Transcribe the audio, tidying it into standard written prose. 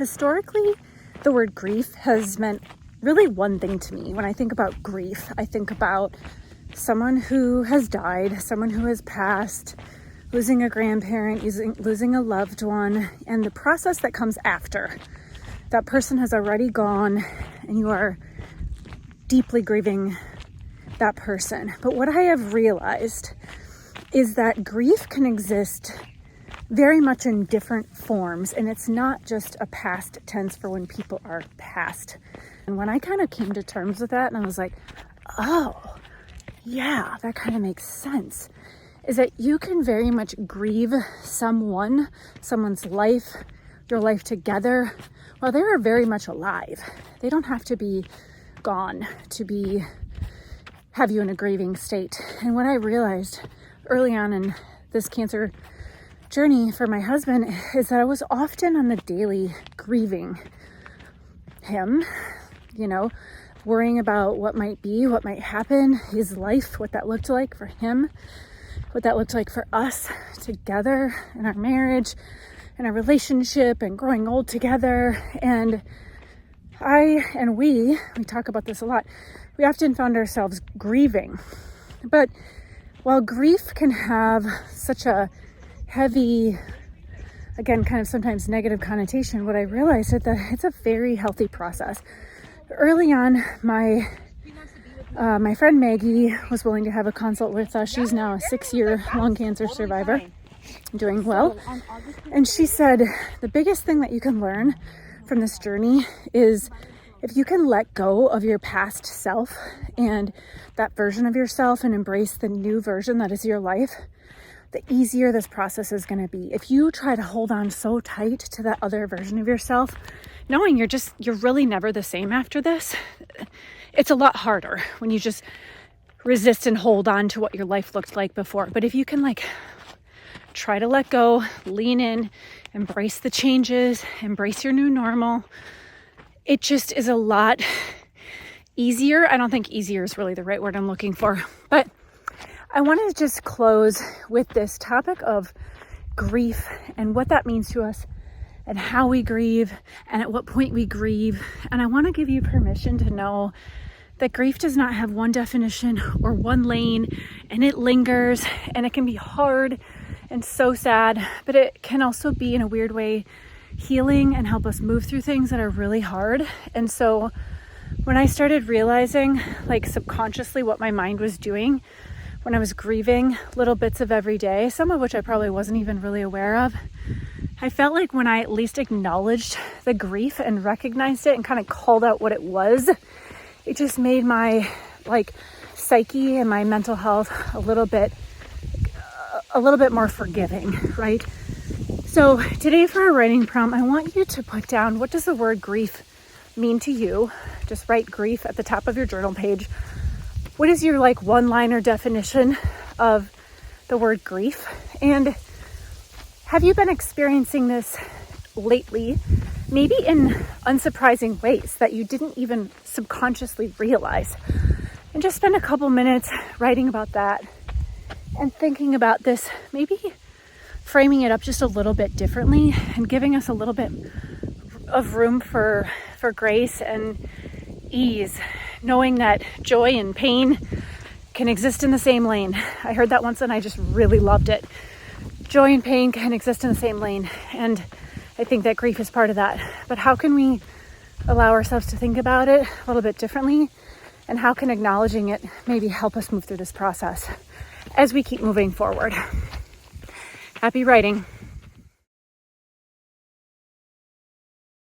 historically, the word grief has meant really one thing to me. When I think about grief, I think about someone who has died, someone who has passed, losing a grandparent, losing a loved one, and the process that comes after. That person has already gone and you are deeply grieving that person. But what I have realized is that grief can exist very much in different forms, and it's not just a past tense for when people are past. And when I kind of came to terms with that, and I was like, oh, yeah, that kind of makes sense, is that you can very much grieve someone's life, your life together, while they are very much alive. They don't have to be gone to have you in a grieving state. And what I realized early on in this cancer journey for my husband is that I was often on the daily grieving him, worrying about what might be, what might happen, his life, what that looked like for him, what that looked like for us together in our marriage and our relationship and growing old together. And we talk about this a lot. We often found ourselves grieving. But while grief can have such a heavy, again, kind of sometimes negative connotation, what I realized is that it's a very healthy process. Early on, my friend Maggie was willing to have a consult with us. She's now a 6-year lung cancer survivor, doing well. And she said, the biggest thing that you can learn from this journey is if you can let go of your past self and that version of yourself and embrace the new version that is your life, the easier this process is going to be. If you try to hold on so tight to that other version of yourself, knowing you're really never the same after this, it's a lot harder when you just resist and hold on to what your life looked like before. But if you can try to let go, lean in, embrace the changes, embrace your new normal, it just is a lot easier. I don't think easier is really the right word I'm looking for, but I want to just close with this topic of grief and what that means to us and how we grieve and at what point we grieve. And I want to give you permission to know that grief does not have one definition or one lane, and it lingers and it can be hard and so sad, but it can also be in a weird way healing and help us move through things that are really hard. And so when I started realizing subconsciously what my mind was doing when I was grieving little bits of every day, some of which I probably wasn't even really aware of, I felt like when I at least acknowledged the grief and recognized it and kind of called out what it was, it just made my psyche and my mental health a little bit more forgiving, right? So today for our writing prompt, I want you to put down, what does the word grief mean to you? Just write grief at the top of your journal page. What is your one-liner definition of the word grief? And have you been experiencing this lately, maybe in unsurprising ways that you didn't even subconsciously realize? And just spend a couple minutes writing about that and thinking about this, maybe framing it up just a little bit differently and giving us a little bit of room for grace and ease, knowing that joy and pain can exist in the same lane. I heard that once and I just really loved it. Joy and pain can exist in the same lane, and I think that grief is part of that. But how can we allow ourselves to think about it a little bit differently, and how can acknowledging it maybe help us move through this process as we keep moving forward? Happy writing.